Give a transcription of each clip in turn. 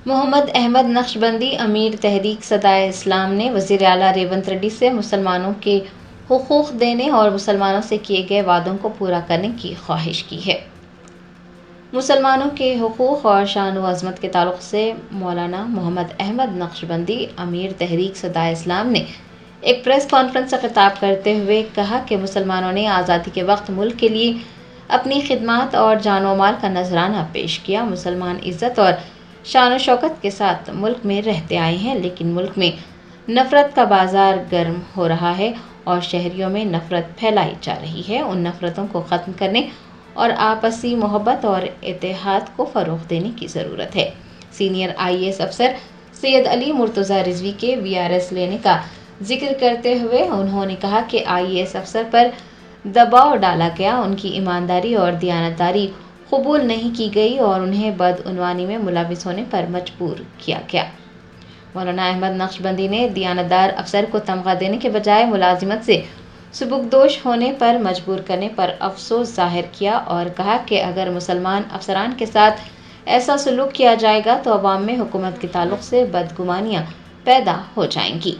محمد احمد نقشبندی امیر تحریک صدائے اسلام نے وزیر اعلیٰ ریونت ریڈی سے مسلمانوں کے حقوق دینے اور مسلمانوں سے کیے گئے وعدوں کو پورا کرنے کی خواہش کی ہے۔ مسلمانوں کے حقوق اور شان و عظمت کے تعلق سے مولانا محمد احمد نقشبندی امیر تحریک صدائے اسلام نے ایک پریس کانفرنس سے خطاب کرتے ہوئے کہا کہ مسلمانوں نے آزادی کے وقت ملک کے لیے اپنی خدمات اور جان و مال کا نذرانہ پیش کیا۔ مسلمان عزت اور شان و شوکت کے ساتھ ملک میں رہتے آئے ہیں، لیکن ملک میں نفرت کا بازار گرم ہو رہا ہے اور شہریوں میں نفرت پھیلائی جا رہی ہے۔ ان نفرتوں کو ختم کرنے اور آپسی محبت اور اتحاد کو فروغ دینے کی ضرورت ہے۔ سینئر IAS افسر سید علی مرتضیٰ رضوی کے VRS لینے کا ذکر کرتے ہوئے انہوں نے کہا کہ IAS افسر پر دباؤ ڈالا گیا، ان کی ایمانداری اور دیانتداری قبول نہیں کی گئی اور انہیں بدعنوانی میں ملوث ہونے پر مجبور کیا گیا۔ مولانا احمد نقشبندی نے دیانتدار افسر کو تمغہ دینے کے بجائے ملازمت سے سبکدوش ہونے پر مجبور کرنے پر افسوس ظاہر کیا اور کہا کہ اگر مسلمان افسران کے ساتھ ایسا سلوک کیا جائے گا تو عوام میں حکومت کے تعلق سے بدگمانیاں پیدا ہو جائیں گی۔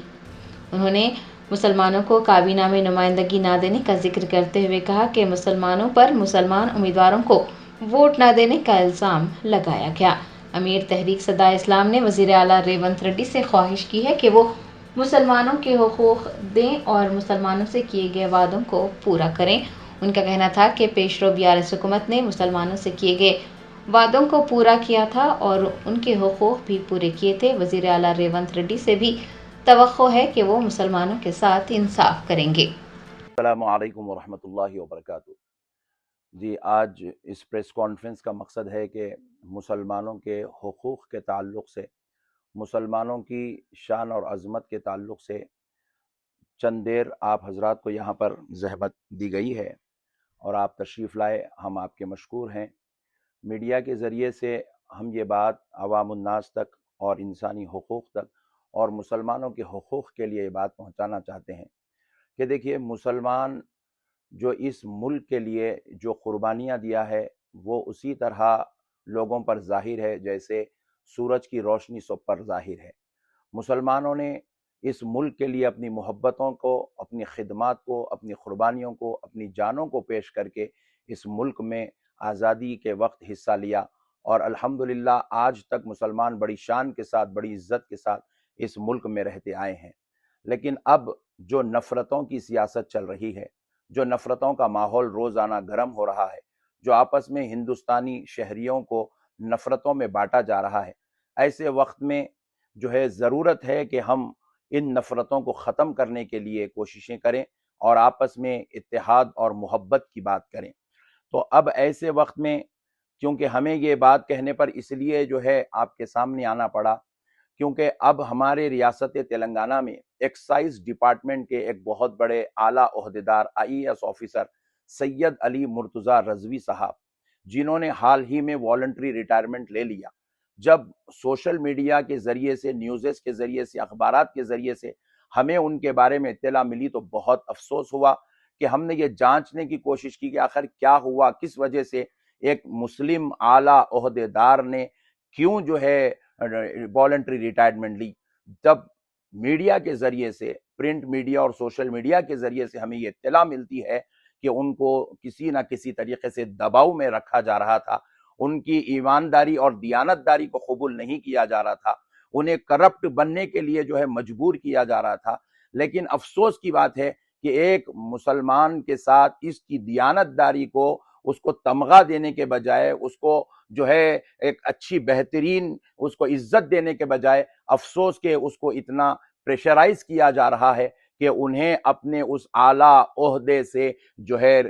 انہوں نے مسلمانوں کو کابینہ میں نمائندگی نہ دینے کا ذکر کرتے ہوئے کہا کہ مسلمانوں پر مسلمان امیدواروں کو ووٹ نہ دینے کا الزام لگایا گیا۔ امیر تحریک صدائے اسلام نے وزیر اعلیٰ ریونت ریڈی سے خواہش کی ہے کہ وہ مسلمانوں کے حقوق دیں اور مسلمانوں سے کیے گئے وعدوں کو پورا کریں۔ ان کا کہنا تھا کہ پیشرو BRS حکومت نے مسلمانوں سے کیے گئے وعدوں کو پورا کیا تھا اور ان کے حقوق بھی پورے کیے تھے۔ وزیر اعلیٰ ریونت ریڈی سے بھی توقع ہے کہ وہ مسلمانوں کے ساتھ انصاف کریں گے۔ السلام علیکم ورحمۃ اللہ وبرکاتہ۔ جی، آج اس پریس کانفرنس کا مقصد ہے کہ مسلمانوں کے حقوق کے تعلق سے، مسلمانوں کی شان اور عظمت کے تعلق سے چند دیر آپ حضرات کو یہاں پر زحمت دی گئی ہے اور آپ تشریف لائے، ہم آپ کے مشکور ہیں۔ میڈیا کے ذریعے سے ہم یہ بات عوام الناس تک اور انسانی حقوق تک اور مسلمانوں کے حقوق کے لیے یہ بات پہنچانا چاہتے ہیں کہ دیکھیے، مسلمان جو اس ملک کے لیے جو قربانیاں دیا ہے وہ اسی طرح لوگوں پر ظاہر ہے جیسے سورج کی روشنی سب پر ظاہر ہے۔ مسلمانوں نے اس ملک کے لیے اپنی محبتوں کو، اپنی خدمات کو، اپنی قربانیوں کو، اپنی جانوں کو پیش کر کے اس ملک میں آزادی کے وقت حصہ لیا اور الحمدللہ آج تک مسلمان بڑی شان کے ساتھ، بڑی عزت کے ساتھ اس ملک میں رہتے آئے ہیں۔ لیکن اب جو نفرتوں کی سیاست چل رہی ہے، جو نفرتوں کا ماحول روزانہ گرم ہو رہا ہے، جو آپس میں ہندوستانی شہریوں کو نفرتوں میں بانٹا جا رہا ہے، ایسے وقت میں جو ہے ضرورت ہے کہ ہم ان نفرتوں کو ختم کرنے کے لیے کوششیں کریں اور آپس میں اتحاد اور محبت کی بات کریں۔ تو اب ایسے وقت میں کیونکہ ہمیں یہ بات کہنے پر اس لیے جو ہے آپ کے سامنے آنا پڑا کیونکہ اب ہمارے ریاست تلنگانہ میں ایکسائز ڈپارٹمنٹ کے ایک بہت بڑے اعلیٰ عہدیدار IAS آفیسر سید علی مرتضیٰ رضوی صاحب، جنہوں نے حال ہی میں والنٹری ریٹائرمنٹ لے لیا، جب سوشل میڈیا کے ذریعے سے، نیوزز کے ذریعے سے، اخبارات کے ذریعے سے ہمیں ان کے بارے میں اطلاع ملی تو بہت افسوس ہوا کہ ہم نے یہ جانچنے کی کوشش کی کہ آخر کیا ہوا، کس وجہ سے ایک مسلم اعلیٰ عہدیدار نے کیوں جو ہے والنٹری ریٹائرمنٹ لی۔ جب میڈیا کے ذریعے سے، پرنٹ میڈیا اور سوشل میڈیا کے ذریعے سے ہمیں یہ اطلاع ملتی ہے کہ ان کو کسی نہ کسی طریقے سے دباؤ میں رکھا جا رہا تھا، ان کی ایمانداری اور دیانتداری کو قبول نہیں کیا جا رہا تھا، انہیں کرپٹ بننے کے لیے جو ہے مجبور کیا جا رہا تھا، لیکن افسوس کی بات ہے کہ ایک مسلمان کے ساتھ اس کی دیانتداری کو، اس کو تمغہ دینے کے بجائے، اس کو جو ہے ایک اچھی بہترین اس کو عزت دینے کے بجائے افسوس کہ اس کو اتنا پریشرائز کیا جا رہا ہے کہ انہیں اپنے اس اعلیٰ عہدے سے جو ہے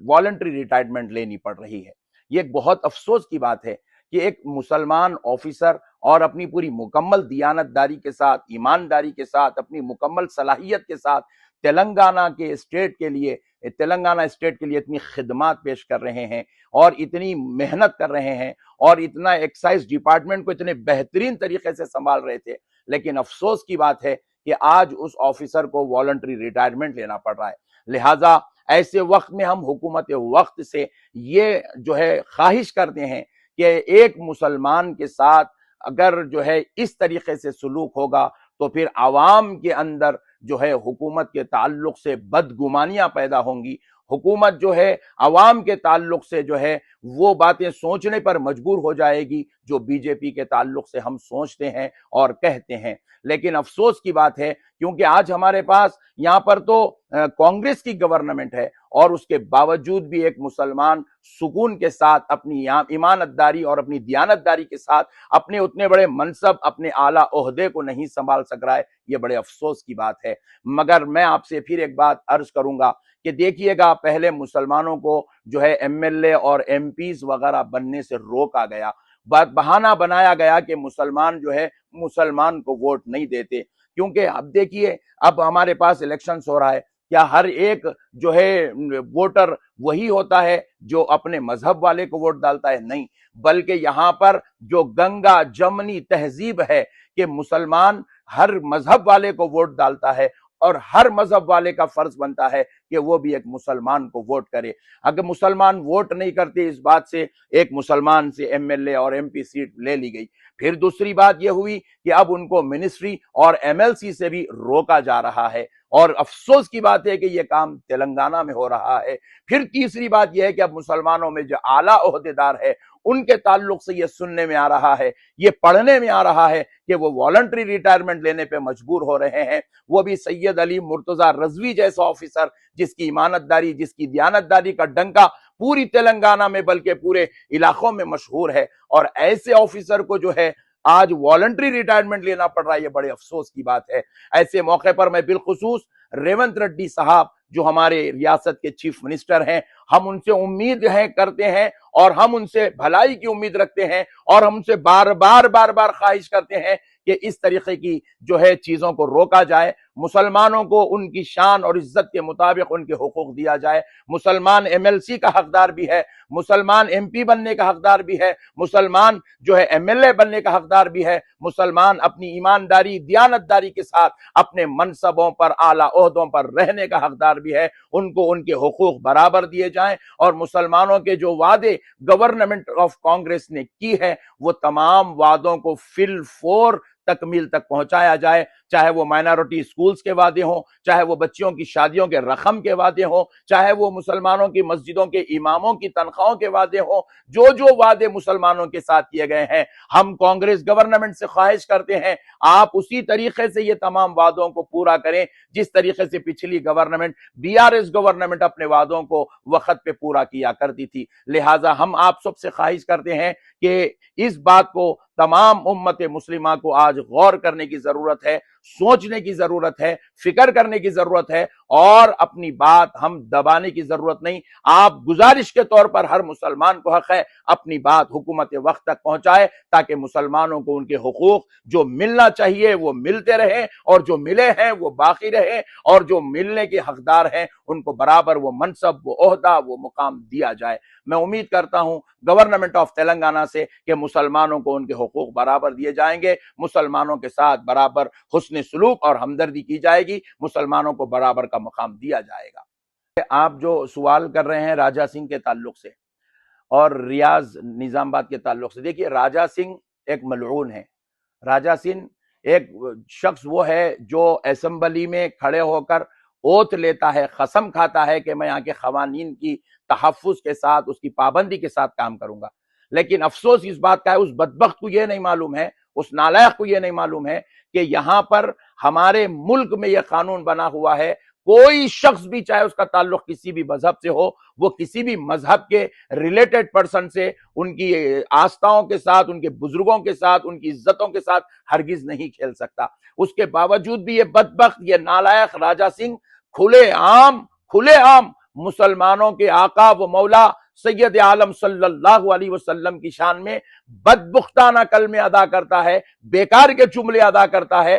والنٹری ریٹائرمنٹ لینی پڑ رہی ہے۔ یہ ایک بہت افسوس کی بات ہے کہ ایک مسلمان آفیسر اور اپنی پوری مکمل دیانتداری کے ساتھ، ایمانداری کے ساتھ، اپنی مکمل صلاحیت کے ساتھ تلنگانہ کے اسٹیٹ کے لیے، تلنگانہ اسٹیٹ کے لیے اتنی خدمات پیش کر رہے ہیں اور اتنی محنت کر رہے ہیں اور اتنا ایکسائز ڈپارٹمنٹ کو اتنے بہترین طریقے سے سنبھال رہے تھے، لیکن افسوس کی بات ہے کہ آج اس آفیسر کو والنٹری ریٹائرمنٹ لینا پڑ رہا ہے۔ لہٰذا ایسے وقت میں ہم حکومت وقت سے یہ جو ہے خواہش کرتے ہیں کہ ایک مسلمان کے ساتھ اگر جو ہے اس طریقے سے سلوک ہوگا تو پھر عوام کے اندر جو ہے حکومت کے تعلق سے بدگمانیاں پیدا ہوں گی. حکومت جو ہے عوام کے تعلق سے جو ہے وہ باتیں سوچنے پر مجبور ہو جائے گی جو بی جے پی کے تعلق سے ہم سوچتے ہیں اور کہتے ہیں. لیکن افسوس کی بات ہے کیونکہ آج ہمارے پاس یہاں پر تو کانگریس کی گورنمنٹ ہے اور اس کے باوجود بھی ایک مسلمان سکون کے ساتھ اپنی ایمانت داری اور اپنی دیانت داری کے ساتھ اپنے اتنے بڑے منصب اپنے اعلیٰ عہدے کو نہیں سنبھال سک رہا ہے. یہ بڑے افسوس کی بات ہے. مگر میں آپ سے پھر ایک بات عرض کروں گا کہ دیکھیے گا پہلے مسلمانوں کو جو ہے ایم ایل اے اور ایم پیز وغیرہ بننے سے روکا گیا. بہانہ بنایا گیا کہ مسلمان جو ہے مسلمان کو ووٹ نہیں دیتے. کیونکہ اب دیکھیے اب ہمارے پاس الیکشنز ہو رہا ہے, کیا ہر ایک جو ہے ووٹر وہی ہوتا ہے جو اپنے مذہب والے کو ووٹ ڈالتا ہے؟ نہیں, بلکہ یہاں پر جو گنگا جمنی تہذیب ہے کہ مسلمان ہر مذہب والے کو ووٹ ڈالتا ہے اور ہر مذہب والے کا فرض بنتا ہے کہ وہ بھی ایک مسلمان کو ووٹ کرے. اگر مسلمان ووٹ نہیں کرتے اس بات سے ایک مسلمان سے ایم ایل اے اور ایم پی سیٹ لے لی گئی. پھر دوسری بات یہ ہوئی کہ اب ان کو منسٹری اور ایم ایل سی سے بھی روکا جا رہا ہے اور افسوس کی بات ہے کہ یہ کام تلنگانہ میں ہو رہا ہے. پھر تیسری بات یہ ہے کہ اب مسلمانوں میں جو اعلیٰ عہدیدار ہے ان کے تعلق سے یہ سننے میں آ رہا ہے, یہ پڑھنے میں آ رہا ہے کہ وہ والنٹری ریٹائرمنٹ لینے پہ مجبور ہو رہے ہیں. وہ بھی سید علی مرتضیٰ رضوی جیسا آفیسر جس کی ایمانت داری جس کی دیانت داری کا ڈنکا پوری تلنگانہ میں بلکہ پورے علاقوں میں مشہور ہے, اور ایسے آفیسر کو جو ہے آج والنٹری ریٹائرمنٹ لینا پڑ رہا ہے. یہ بڑے افسوس کی بات ہے. ایسے موقع پر میں بالخصوص ریونت ریڈی صاحب جو ہمارے ریاست کے چیف منسٹر ہیں, ہم ان سے امید کرتے ہیں اور ہم ان سے بھلائی کی امید رکھتے ہیں اور ہم ان سے بار بار خواہش کرتے ہیں کہ اس طریقے کی جو ہے چیزوں کو روکا جائے, مسلمانوں کو ان کی شان اور عزت کے مطابق ان کے حقوق دیا جائے. مسلمان ایم ایل سی کا حقدار بھی ہے, مسلمان ایم پی بننے کا حقدار بھی ہے, مسلمان جو ہے ایم ایل اے بننے کا حقدار بھی ہے, مسلمان اپنی ایمانداری دیانت داری کے ساتھ اپنے منصبوں پر اعلیٰ عہدوں پر رہنے کا حقدار بھی ہے. ان کو ان کے حقوق برابر دیے جائیں اور مسلمانوں کے جو وعدے گورنمنٹ آف کانگریس نے کی ہے وہ تمام وعدوں کو فی الفور تکمیل تک پہنچایا جائے, چاہے وہ مائنورٹی سکولز کے وعدے ہوں, چاہے وہ بچیوں کی شادیوں کے رقم کے وعدے ہوں, چاہے وہ مسلمانوں کی مسجدوں کے اماموں کی تنخواہوں کے وعدے ہوں. جو وعدے مسلمانوں کے ساتھ کیے گئے ہیں ہم کانگریس گورنمنٹ سے خواہش کرتے ہیں آپ اسی طریقے سے یہ تمام وعدوں کو پورا کریں جس طریقے سے پچھلی government B R S government اپنے وعدوں کو وقت پہ پورا کیا کرتی تھی. لہٰذا ہم آپ سب سے خواہش کرتے ہیں کہ اس بات کو تمام امت مسلمہ کو آج غور کرنے کی ضرورت ہے, سوچنے کی ضرورت ہے, فکر کرنے کی ضرورت ہے اور اپنی بات ہم دبانے کی ضرورت نہیں. آپ گزارش کے طور پر ہر مسلمان کو حق ہے اپنی بات حکومت وقت تک پہنچائے تاکہ مسلمانوں کو ان کے حقوق جو ملنا چاہیے وہ ملتے رہیں اور جو ملے ہیں وہ باقی رہیں اور جو ملنے کے حقدار ہیں ان کو برابر وہ منصب وہ عہدہ وہ مقام دیا جائے. میں امید کرتا ہوں گورنمنٹ آف تلنگانہ سے کہ مسلمانوں کو ان کے حقوق برابر دیے جائیں گے, مسلمانوں کے ساتھ برابر حسن سلوک اور ہمدردی کی جائے گی, مسلمانوں کو برابر کا مقام دیا جائے گا. آپ جو سوال کر رہے ہیں راجہ سنگھ کے تعلق سے اور ریاض نظام آباد کے تعلق سے, دیکھیے راجہ سنگھ ایک ملعون ہے. راجہ سنگھ ایک شخص وہ ہے جو اسمبلی میں کھڑے ہو کر اوتھ لیتا ہے, قسم کھاتا ہے کہ میں یہاں کے قوانین کی تحفظ کے ساتھ اس کی پابندی کے ساتھ کام کروں گا. لیکن افسوس اس بات کا ہے اس بدبخت کو یہ نہیں معلوم ہے, اس نالائق کو یہ نہیں معلوم ہے کہ یہاں پر ہمارے ملک میں یہ قانون بنا ہوا ہے کوئی شخص بھی چاہے اس کا تعلق کسی بھی مذہب سے ہو وہ کسی بھی مذہب کے ریلیٹڈ پرسن سے ان کی آستھاؤں کے ساتھ ان کے بزرگوں کے ساتھ ان کی عزتوں کے ساتھ ہرگز نہیں کھیل سکتا. اس کے باوجود بھی یہ بدبخت یہ نالائق راجہ سنگھ کھلے عام مسلمانوں کے آقا و مولا سید عالم صلی اللہ علیہ وسلم کی شان میں بدبختانہ کلمے ادا کرتا ہے, بیکار کے جملے ادا کرتا ہے,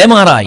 MRI,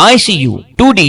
ICU, 2D